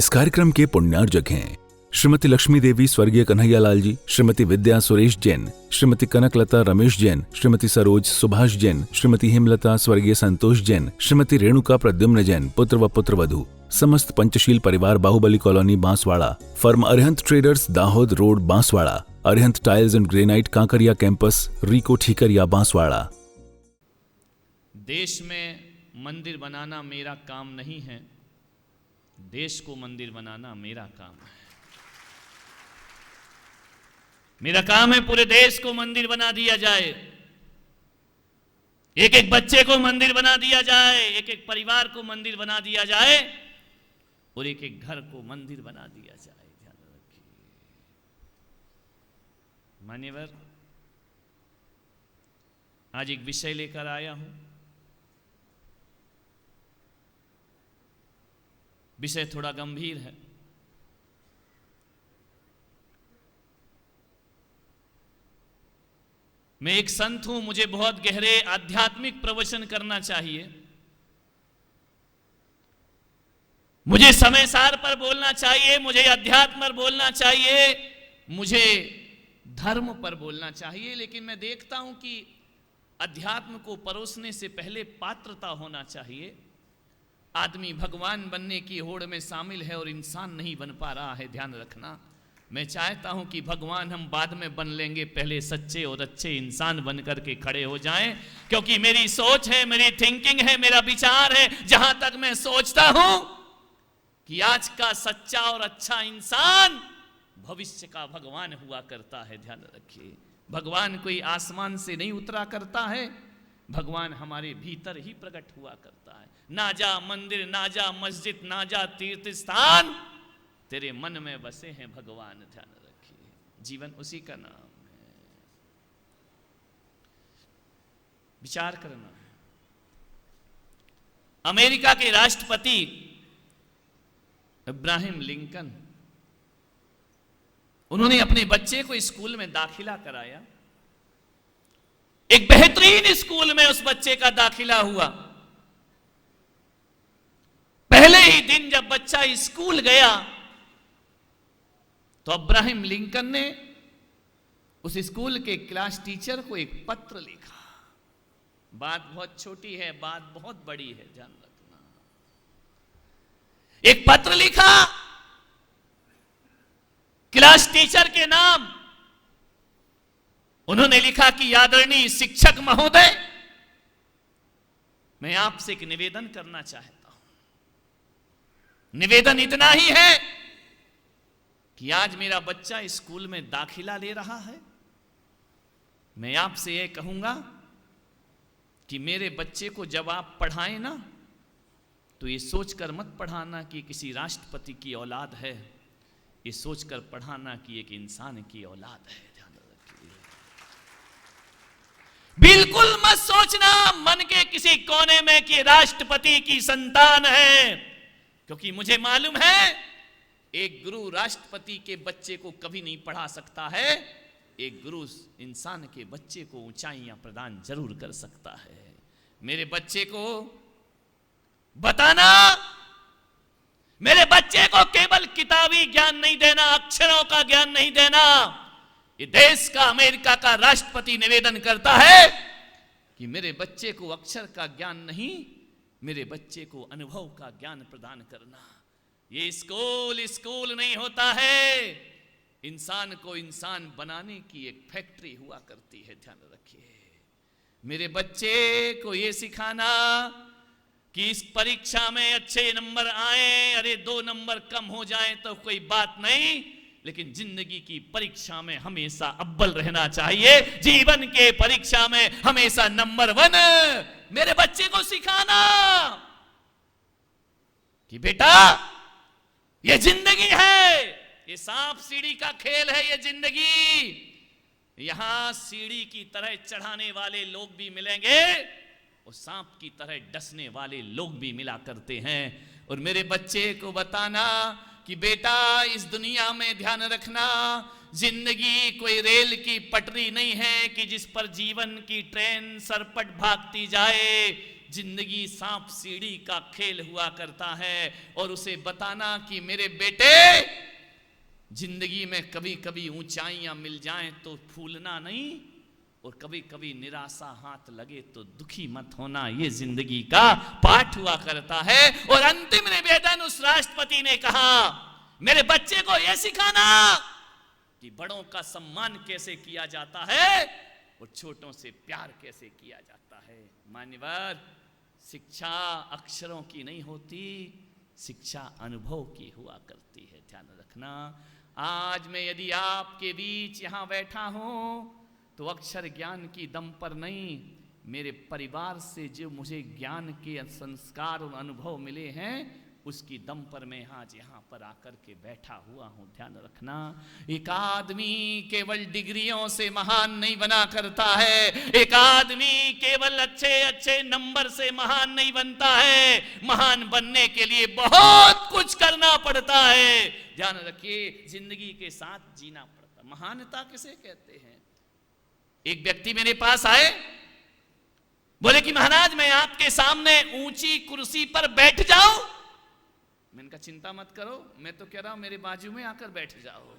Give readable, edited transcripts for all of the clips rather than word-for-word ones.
इस कार्यक्रम के पुण्यार्जक हैं श्रीमती लक्ष्मी देवी स्वर्गीय कन्हैयालाल जी, श्रीमती विद्या सुरेश जैन, श्रीमती कनकलता रमेश जैन, श्रीमती सरोज सुभाष जैन, श्रीमती हेमलता स्वर्गीय संतोष जैन, श्रीमती रेणुका प्रद्युम्न जैन, पुत्र व पुत्रवधू, समस्त पंचशील परिवार, Bahubali colony Banswara, firm Arihant traders, Dahod road Banswara, Arihant tiles and granite, Kankaria campus, RIICO Thikariya Banswara. देश में मंदिर बनाना मेरा काम नहीं है, देश को मंदिर बनाना मेरा काम है। मेरा काम है पूरे देश को मंदिर बना दिया जाए, एक एक बच्चे को मंदिर बना दिया जाए, एक एक परिवार को मंदिर बना दिया जाए और एक एक घर को मंदिर बना दिया जाए। ध्यान रखिए मान्यवर, आज एक विषय लेकर आया हूं। विषय थोड़ा गंभीर है। मैं एक संत हूं, मुझे बहुत गहरे आध्यात्मिक प्रवचन करना चाहिए, मुझे समय सार पर बोलना चाहिए, मुझे अध्यात्म पर बोलना चाहिए, मुझे धर्म पर बोलना चाहिए, लेकिन मैं देखता हूं कि अध्यात्म को परोसने से पहले पात्रता होना चाहिए। आदमी भगवान बनने की होड़ में शामिल है और इंसान नहीं बन पा रहा है। ध्यान रखना, मैं चाहता हूं कि भगवान हम बाद में बन लेंगे, पहले सच्चे और अच्छे इंसान बन करके खड़े हो जाएं, क्योंकि मेरी सोच है, मेरी थिंकिंग है, मेरा विचार है। जहां तक मैं सोचता हूं कि आज का सच्चा और अच्छा इंसान भविष्य का भगवान हुआ करता है। ध्यान रखिए, भगवान कोई आसमान से नहीं उतरा करता है, भगवान हमारे भीतर ही प्रकट हुआ करता है। ना जा मंदिर, ना जा मस्जिद, ना जा तीर्थ स्थान, तेरे मन में बसे हैं भगवान। ध्यान रखिए, जीवन उसी का नाम है। विचार करना है। अमेरिका के राष्ट्रपति इब्राहिम लिंकन, उन्होंने अपने बच्चे को स्कूल में दाखिला कराया। एक बेहतरीन स्कूल में उस बच्चे का दाखिला हुआ। पहले ही दिन जब बच्चा स्कूल गया तो इब्राहिम लिंकन ने उस स्कूल के क्लास टीचर को एक पत्र लिखा। बात बहुत छोटी है, बात बहुत बड़ी है, ध्यान रखना। एक पत्र लिखा क्लास टीचर के नाम। उन्होंने लिखा कि आदरणीय शिक्षक महोदय, मैं आपसे एक निवेदन करना चाहता हूं। निवेदन इतना ही है कि आज मेरा बच्चा स्कूल में दाखिला ले रहा है। मैं आपसे यह कहूंगा कि मेरे बच्चे को जब आप पढ़ाएं ना, तो ये सोचकर मत पढ़ाना कि किसी राष्ट्रपति की औलाद है, ये सोचकर पढ़ाना कि एक इंसान की औलाद है। ध्यान रखिए, बिल्कुल मत सोचना मन के किसी कोने में कि राष्ट्रपति की संतान है, क्योंकि मुझे मालूम है एक गुरु राष्ट्रपति के बच्चे को कभी नहीं पढ़ा सकता है, एक गुरु इंसान के बच्चे को ऊंचाइयां प्रदान जरूर कर सकता है। मेरे बच्चे को बताना, मेरे बच्चे को केवल किताबी ज्ञान नहीं देना, अक्षरों का ज्ञान नहीं देना। ये देश का, अमेरिका का राष्ट्रपति निवेदन करता है कि मेरे बच्चे को अक्षर का ज्ञान नहीं, मेरे बच्चे को अनुभव का ज्ञान प्रदान करना। ये स्कूल नहीं होता है, इंसान को इंसान बनाने की एक फैक्ट्री हुआ करती है। ध्यान रखिए, मेरे बच्चे को ये सिखाना कि इस परीक्षा में अच्छे नंबर आए, अरे 2 नंबर कम हो जाए तो कोई बात नहीं, लेकिन जिंदगी की परीक्षा में हमेशा अव्वल रहना चाहिए, जीवन के परीक्षा में हमेशा नंबर 1। मेरे बच्चे को सिखाना कि बेटा ये जिंदगी है, ये सांप सीढ़ी का खेल है, ये जिंदगी। यहां सीढ़ी की तरह चढ़ाने वाले लोग भी मिलेंगे और सांप की तरह डसने वाले लोग भी मिला करते हैं। और मेरे बच्चे को बताना कि बेटा इस दुनिया में ध्यान रखना, जिंदगी कोई रेल की पटरी नहीं है कि जिस पर जीवन की ट्रेन सरपट भागती जाए। जिंदगी सांप सीढ़ी का खेल हुआ करता है और उसे बताना कि मेरे बेटे जिंदगी में कभी कभी ऊंचाइयां मिल जाएं तो फूलना नहीं और कभी कभी निराशा हाथ लगे तो दुखी मत होना, ये जिंदगी का पाठ हुआ करता है। और अंतिम निवेदन उस राष्ट्रपति ने कहा, मेरे बच्चे को यह सिखाना कि बड़ों का सम्मान कैसे किया जाता है और छोटों से प्यार कैसे किया जाता है। मान्यवर, शिक्षा अक्षरों की नहीं होती, शिक्षा अनुभव की हुआ करती है, ध्यान रखना। आज मैं यदि आपके बीच यहां बैठा हूं तो अक्षर ज्ञान की दम पर नहीं, मेरे परिवार से जो मुझे ज्ञान के संस्कार और अनुभव मिले हैं उसकी दम पर मैं आज यहाँ पर आकर के बैठा हुआ हूँ, ध्यान रखना। एक आदमी केवल डिग्रियों से महान नहीं बना करता है, एक आदमी केवल अच्छे अच्छे नंबर से महान नहीं बनता है, महान बनने के लिए बहुत कुछ करना पड़ता है। ध्यान रखिए, जिंदगी के साथ जीना पड़ता। महानता किसे कहते हैं? एक व्यक्ति मेरे पास आए, बोले कि महाराज मैं आपके सामने ऊंची कुर्सी पर बैठ जाऊं। मैंने कहा चिंता मत करो, मैं तो कह रहा हूं मेरे बाजू में आकर बैठ जाओ,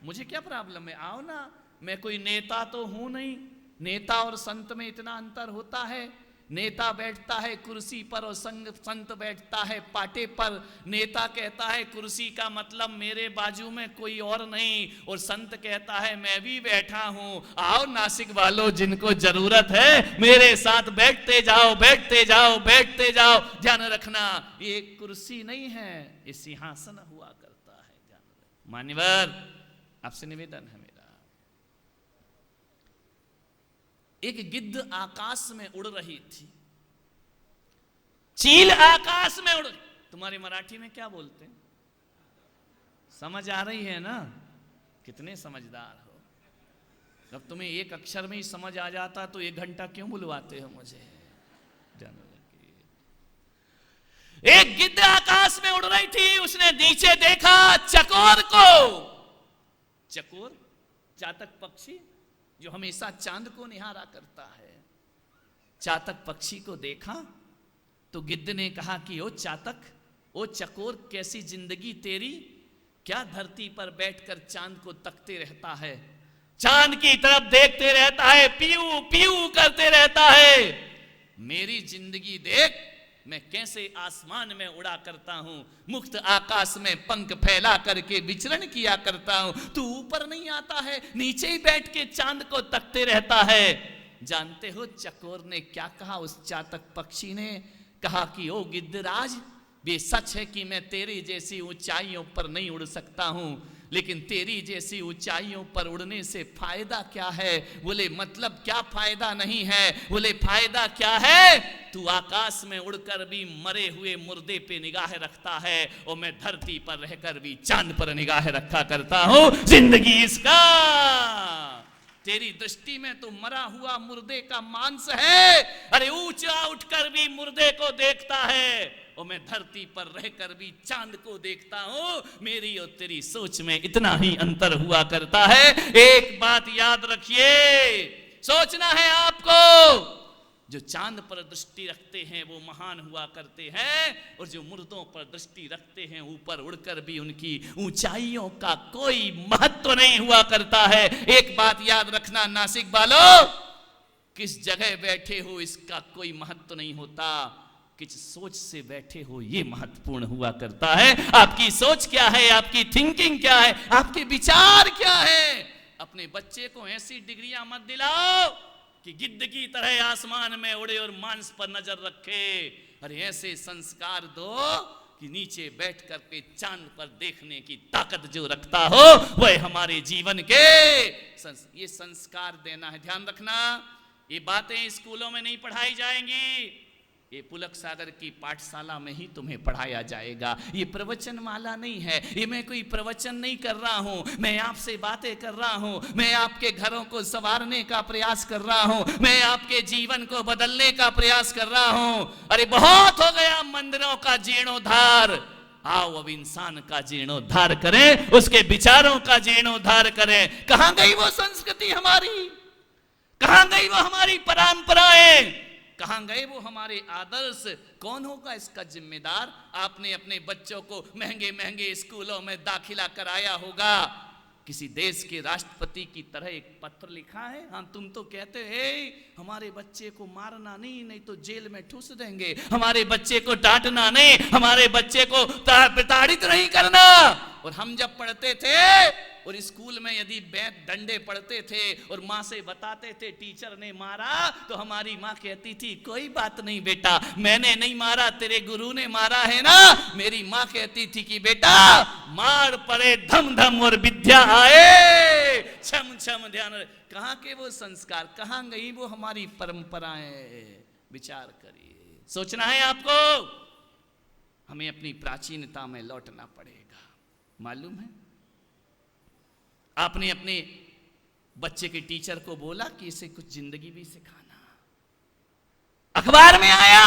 मुझे क्या प्रॉब्लम है, आओ ना। मैं कोई नेता तो हूं नहीं, नेता और संत में इतना अंतर होता है। नेता बैठता है कुर्सी पर और संत बैठता है पाटे पर। नेता कहता है कुर्सी का मतलब मेरे बाजू में कोई और नहीं, और संत कहता है मैं भी बैठा हूं, आओ नासिक वालों जिनको जरूरत है मेरे साथ बैठते जाओ, बैठते जाओ, बैठते जाओ। ध्यान रखना, ये कुर्सी नहीं है, ये सिंहासन हुआ करता है। ध्यान रखना। मान्यवर, आपसे निवेदन है मेरा, एक गिद्ध आकाश में उड़ रही थी, चील आकाश में उड़। तुम्हारी मराठी में क्या बोलते हैं? समझ आ रही है ना? कितने समझदार हो। जब तुम्हें एक अक्षर में ही समझ आ जाता तो 1 घंटा क्यों बुलवाते हो मुझे? एक गिद्ध आकाश में उड़ रही थी, उसने नीचे देखा चकोर को। चकोर चातक पक्षी जो हमेशा चांद को निहारा करता है। चातक पक्षी को देखा तो गिद्ध ने कहा कि ओ चातक, ओ चकोर, कैसी जिंदगी तेरी, क्या धरती पर बैठकर चांद को तकते रहता है, चांद की तरफ देखते रहता है, पीऊ पीऊ करते रहता है। मेरी जिंदगी देख, मैं कैसे आसमान में उड़ा करता हूं, मुक्त आकाश में पंख फैला करके विचरण किया करता हूं। तू ऊपर नहीं आता है, नीचे ही बैठ के चांद को तकते रहता है। जानते हो चकोर ने क्या कहा? उस चातक पक्षी ने कहा कि ओ गिद्धराज, ये सच है कि मैं तेरी जैसी ऊंचाइयों पर नहीं उड़ सकता हूं, लेकिन तेरी जैसी ऊंचाइयों पर उड़ने से फायदा क्या है? बोले मतलब क्या फायदा नहीं है? बोले फायदा क्या है? तू आकाश में उड़कर भी मरे हुए मुर्दे पे निगाह रखता है और मैं धरती पर रहकर भी चांद पर निगाह रखा करता हूं। जिंदगी इसका, तेरी दृष्टि में तो मरा हुआ मुर्दे का मांस है। अरे ऊंचा उठकर भी मुर्दे को देखता है और मैं धरती पर रहकर भी चांद को देखता हूं। मेरी और तेरी सोच में इतना ही अंतर हुआ करता है। एक बात याद रखिए, सोचना है आपको, जो चांद पर दृष्टि रखते हैं वो महान हुआ करते हैं, और जो मुर्दों पर दृष्टि रखते हैं ऊपर उड़कर भी उनकी ऊंचाइयों का कोई महत्व नहीं हुआ करता है। एक बात याद रखना नासिक वालों, किस जगह बैठे हो इसका कोई महत्व नहीं होता, किस सोच से बैठे हो ये महत्वपूर्ण हुआ करता है। आपकी सोच क्या है, आपकी थिंकिंग क्या है, आपके विचार क्या है। अपने बच्चे को ऐसी डिग्रियां मत दिलाओ कि गिद्ध की तरह आसमान में उड़े और मांस पर नजर रखे। अरे ऐसे संस्कार दो कि नीचे बैठ करके चांद पर देखने की ताकत जो रखता हो वह हमारे जीवन के ये संस्कार देना है। ध्यान रखना, ये बातें स्कूलों में नहीं पढ़ाई जाएंगी, ये पुलक सागर की पाठशाला में ही तुम्हें पढ़ाया जाएगा। ये प्रवचन माला नहीं है, ये मैं कोई प्रवचन नहीं कर रहा हूं, मैं आपसे बातें कर रहा हूं, मैं आपके घरों को संवारने का प्रयास कर रहा हूं, मैं आपके जीवन को बदलने का प्रयास कर रहा हूं। अरे बहुत हो गया मंदिरों का जीर्णोद्धार, आओ अब इंसान का जीर्णोद्धार करें, उसके विचारों का जीर्णोद्धार करें। कहां गई वो संस्कृति हमारी, कहां गई वो हमारी परंपराएं? कहां गए वो हमारे आदर्श? कौन होगा इसका जिम्मेदार? आपने अपने बच्चों को महंगे महंगे स्कूलों में दाखिला कराया होगा, किसी देश के राष्ट्रपति की तरह एक पत्र लिखा है। हाँ, तुम तो कहते हैं हमारे बच्चे को मारना नहीं तो जेल में ठूस देंगे, हमारे बच्चे को डांटना नहीं, हमारे बच्चे को प्रताड़ित नहीं करना। और हम जब पढ़ते थे और स्कूल में यदि डंडे पड़ते थे और माँ से बताते थे टीचर ने मारा, तो हमारी माँ कहती थी कोई बात नहीं बेटा, मैंने नहीं मारा, तेरे गुरु ने मारा है ना। मेरी माँ कहती थी कि बेटा मार पड़े धम धम और विद्या आए छम छम ध्यान। कहाँ के वो संस्कार, कहाँ गई वो हमारी परंपराएं? विचार करिए, सोचना है आपको। हमें अपनी प्राचीनता में लौटना पड़ेगा। मालूम है, आपने अपने बच्चे के टीचर को बोला कि इसे कुछ जिंदगी भी सिखाना। अखबार में आया,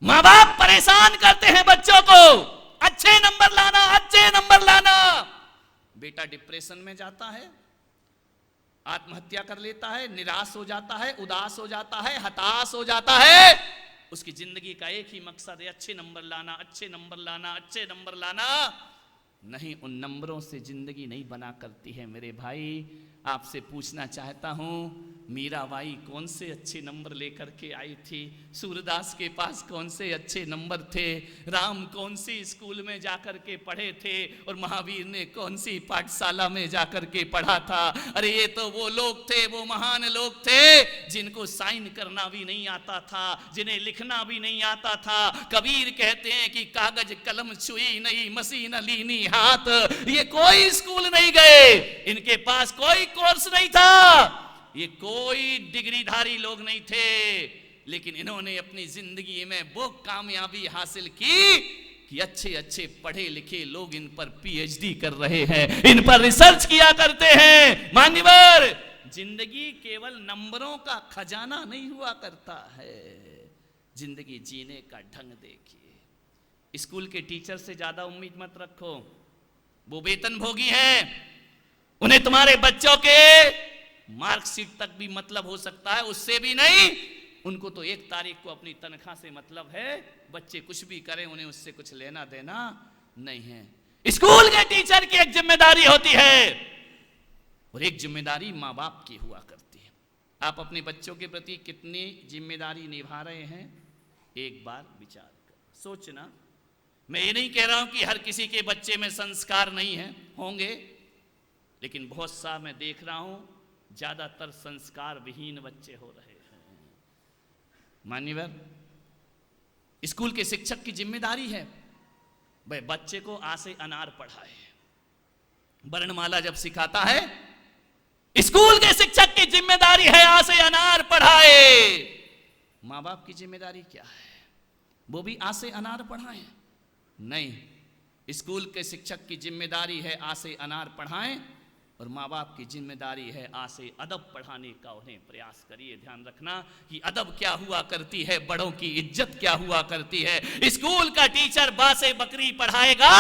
मां बाप परेशान करते हैं बच्चों को, अच्छे नंबर लाना, अच्छे नंबर लाना। बेटा डिप्रेशन में जाता है, आत्महत्या कर लेता है, निराश हो जाता है, उदास हो जाता है, हताश हो जाता है। उसकी जिंदगी का एक ही मकसद है, अच्छे नंबर लाना, अच्छे नंबर लाना, अच्छे नंबर लाना। नहीं, उन नंबरों से जिंदगी नहीं बना करती है। मेरे भाई, आपसे पूछना चाहता हूं, मीराबाई कौन से अच्छे नंबर लेकर के आई थी? सूरदास के पास कौन से अच्छे नंबर थे? राम कौन सी स्कूल में जाकर के पढ़े थे? और महावीर ने कौन सी पाठशाला में जाकर के पढ़ा था? अरे ये तो वो लोग थे, वो महान लोग थे जिनको साइन करना भी नहीं आता था, जिन्हें लिखना भी नहीं आता था। कबीर कहते हैं कि कागज कलम छुई नहीं, मशीन लीनी हाथ। ये कोई स्कूल नहीं गए, इनके पास कोई कोर्स नहीं था, ये कोई डिग्रीधारी लोग नहीं थे, लेकिन इन्होंने अपनी जिंदगी में वो कामयाबी हासिल की कि अच्छे अच्छे पढ़े लिखे लोग इन पर पीएचडी कर रहे हैं, इन पर रिसर्च किया करते हैं। मान्यवर, जिंदगी केवल नंबरों का खजाना नहीं हुआ करता है, जिंदगी जीने का ढंग देखिए। स्कूल के टीचर से ज्यादा उम्मीद मत रखो, वो वेतन भोगी हैं, उन्हें तुम्हारे बच्चों के मार्कशीट तक भी मतलब हो सकता है, उससे भी नहीं। उनको तो 1 तारीख को अपनी तनख्वाह से मतलब है, बच्चे कुछ भी करें उन्हें उससे कुछ लेना देना नहीं है। स्कूल के टीचर की एक जिम्मेदारी होती है और एक जिम्मेदारी माँ बाप की हुआ करती है। आप अपने बच्चों के प्रति कितनी जिम्मेदारी निभा रहे हैं, एक बार विचार कर सोचना। मैं ये नहीं कह रहा हूं कि हर किसी के बच्चे में संस्कार नहीं है, होंगे, लेकिन बहुत सा मैं देख रहा हूं ज्यादातर संस्कार विहीन बच्चे हो रहे हैं। मान्यवर, स्कूल के शिक्षक की जिम्मेदारी है वह बच्चे को आ से अनार पढ़ाए। वर्णमाला जब सिखाता है, स्कूल के शिक्षक की जिम्मेदारी है आ से अनार पढ़ाए। माँ बाप की जिम्मेदारी क्या है? वो भी आ से अनार पढ़ाएं? नहीं, स्कूल के शिक्षक की जिम्मेदारी है आ से अनार पढ़ाएं और माँ बाप की जिम्मेदारी है आ से अदब पढ़ाने का। उन्हें प्रयास करिए, ध्यान रखना कि अदब क्या हुआ करती है, बड़ों की इज्जत क्या हुआ करती है। स्कूल का टीचर बा से बकरी पढ़ाएगा,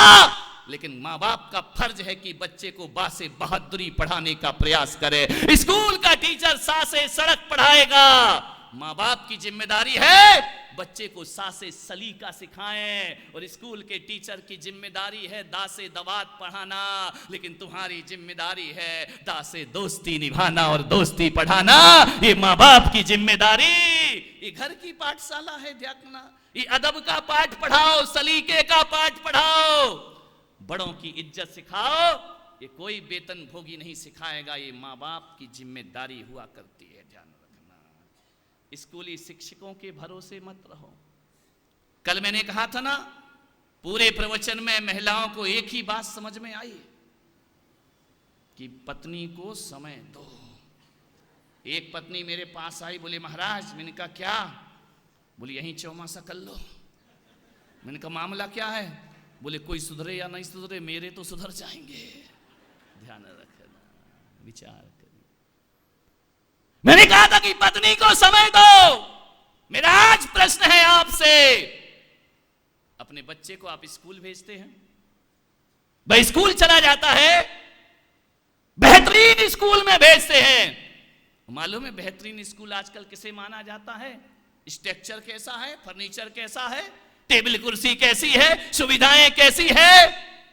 लेकिन माँ बाप का फर्ज है कि बच्चे को बा से बहादुरी पढ़ाने का प्रयास करे। स्कूल का टीचर सा से सड़क पढ़ाएगा, माँ बाप की जिम्मेदारी है बच्चे को सा से सलीका सिखाएं। और स्कूल के टीचर की जिम्मेदारी है दा से दवात पढ़ाना, लेकिन तुम्हारी जिम्मेदारी है दा से दोस्ती निभाना और दोस्ती पढ़ाना। ये माँ बाप की जिम्मेदारी, ये घर की पाठशाला है, ध्यान, ये अदब का पाठ पढ़ाओ, सलीके का पाठ पढ़ाओ, बड़ों की इज्जत सिखाओ। ये कोई वेतन भोगी नहीं सिखाएगा, ये माँ बाप की जिम्मेदारी हुआ करती है, ध्यान रखना। स्कूली शिक्षकों के भरोसे मत रहो। कल मैंने कहा था ना, पूरे प्रवचन में महिलाओं को एक ही बात समझ में आई कि पत्नी को समय दो। एक पत्नी मेरे पास आई, बोले महाराज, मैंने कहा क्या? बोले यहीं चौमासा कर लो। मैंने कहा मामला क्या है? बोले कोई सुधरे या नहीं सुधरे, मेरे तो सुधर जाएंगे। ध्यान रखना, विचार करिए। मैंने कहा था कि पत्नी को समय दो। मेरा आज प्रश्न है आपसे, अपने बच्चे को आप स्कूल भेजते हैं, वह स्कूल चला जाता है, बेहतरीन स्कूल में भेजते हैं, मालूम है बेहतरीन स्कूल आजकल किसे माना जाता है? स्ट्रक्चर कैसा है, फर्नीचर कैसा है, टेबल कुर्सी कैसी है, सुविधाएं कैसी है,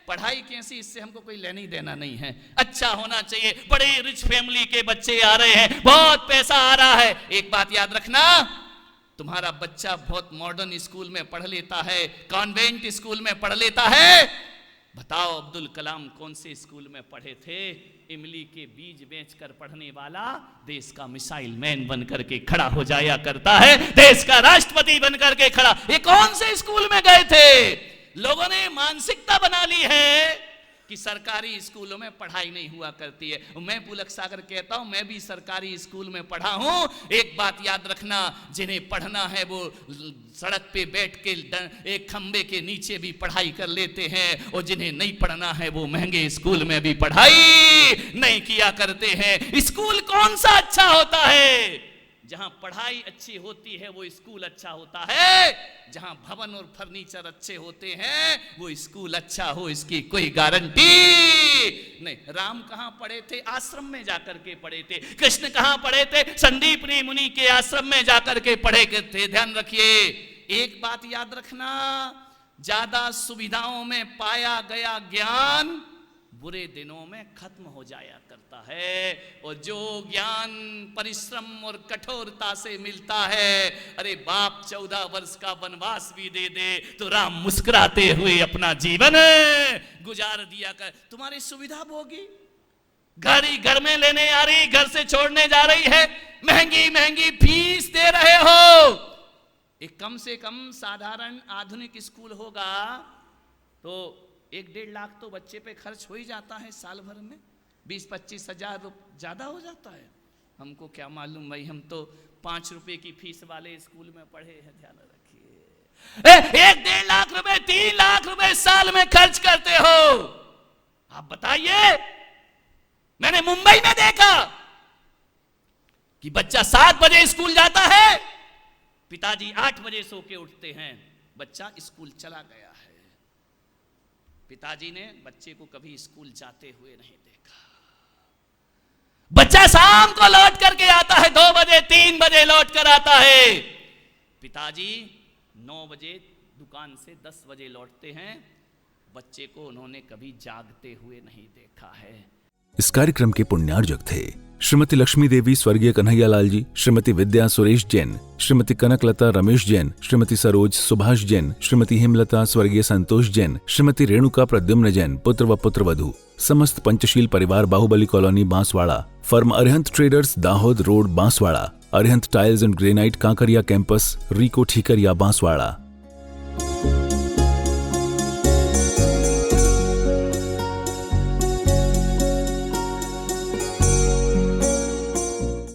पढ़ाई कैसी, इससे हमको कोई लेनी देना नहीं है। अच्छा होना चाहिए। बड़े रिच फैमिली के बच्चे आ रहे हैं, बहुत पैसा आ रहा है। एक बात याद रखना, तुम्हारा बच्चा बहुत मॉडर्न स्कूल में पढ़ लेता है, कॉन्वेंट स्कूल में पढ़ लेता है। बताओ अब्दुल कलाम कौन से स्कूल में पढ़े थे? इमली के बीज बेचकर पढ़ने वाला देश का मिसाइल मैन बनकर के खड़ा हो जाया करता है, देश का राष्ट्रपति बनकर के खड़ा। ये कौन से स्कूल में गए थे? लोगों ने मानसिकता बना ली है कि सरकारी स्कूलों में पढ़ाई नहीं हुआ करती है। मैं पुलक सागर कहता हूं, मैं भी सरकारी स्कूल में पढ़ा हूं। एक बात याद रखना, जिन्हें पढ़ना है वो सड़क पे बैठ के एक खंबे के नीचे भी पढ़ाई कर लेते हैं, और जिन्हें नहीं पढ़ना है वो महंगे स्कूल में भी पढ़ाई नहीं किया करते हैं। स्कूल कौन सा अच्छा होता है? जहां पढ़ाई अच्छी होती है वो स्कूल अच्छा होता है। जहां भवन और फर्नीचर अच्छे होते हैं वो स्कूल अच्छा हो, इसकी कोई गारंटी नहीं। राम कहां पढ़े थे? आश्रम में जाकर के पढ़े थे। कृष्ण कहां पढ़े थे? संदीपनी मुनि के आश्रम में जाकर के पढ़े थे। ध्यान रखिए, एक बात याद रखना, ज्यादा सुविधाओं में पाया गया ज्ञान बुरे दिनों में खत्म हो जाया करता है, और जो ज्ञान परिश्रम और कठोरता से मिलता है, अरे बाप 14 वर्ष का वनवास भी दे दे तो राम मुस्कुराते हुए अपना जीवन गुजार दिया कर। तुम्हारी सुविधा भोगी गाड़ी घर में लेने आ रही, घर से छोड़ने जा रही है, महंगी महंगी फीस दे रहे हो। एक कम से कम साधारण आधुनिक स्कूल होगा तो 1-1.5 लाख तो बच्चे पे खर्च हो ही जाता है साल भर में। 20-25 हजार ज्यादा हो जाता है। हमको क्या मालूम भाई, हम तो 5 रुपए की फीस वाले स्कूल में पढ़े हैं। ध्यान रखिए, 1-1.5 लाख रुपए, 3 लाख रुपए साल में खर्च करते हो। आप बताइए, मैंने मुंबई में देखा कि बच्चा 7 बजे स्कूल जाता है, पिताजी 8 बजे सो के उठते हैं, बच्चा स्कूल चला गया है। पिताजी ने बच्चे को कभी स्कूल जाते हुए नहीं देखा। बच्चा शाम को लौट करके आता है, 2 बजे 3 बजे लौट कर आता है। पिताजी 9 बजे दुकान से 10 बजे लौटते हैं। बच्चे को उन्होंने कभी जागते हुए नहीं देखा है। इस कार्यक्रम के पुण्यार्जक थे श्रीमती लक्ष्मी देवी स्वर्गीय कन्हैयालाल जी, श्रीमती विद्या सुरेश जैन, श्रीमती कनकलता रमेश जैन, श्रीमती सरोज सुभाष जैन, श्रीमती हेमलता स्वर्गीय संतोष जैन, श्रीमती रेणुका प्रद्युम्न जैन, पुत्र व पुत्रवधू, समस्त पंचशील परिवार, Bahubali colony Banswara, firm Arihant traders, Dahod road Banswara, Arihant tiles and granite, Kankaria campus, RIICO Thikariya Banswara.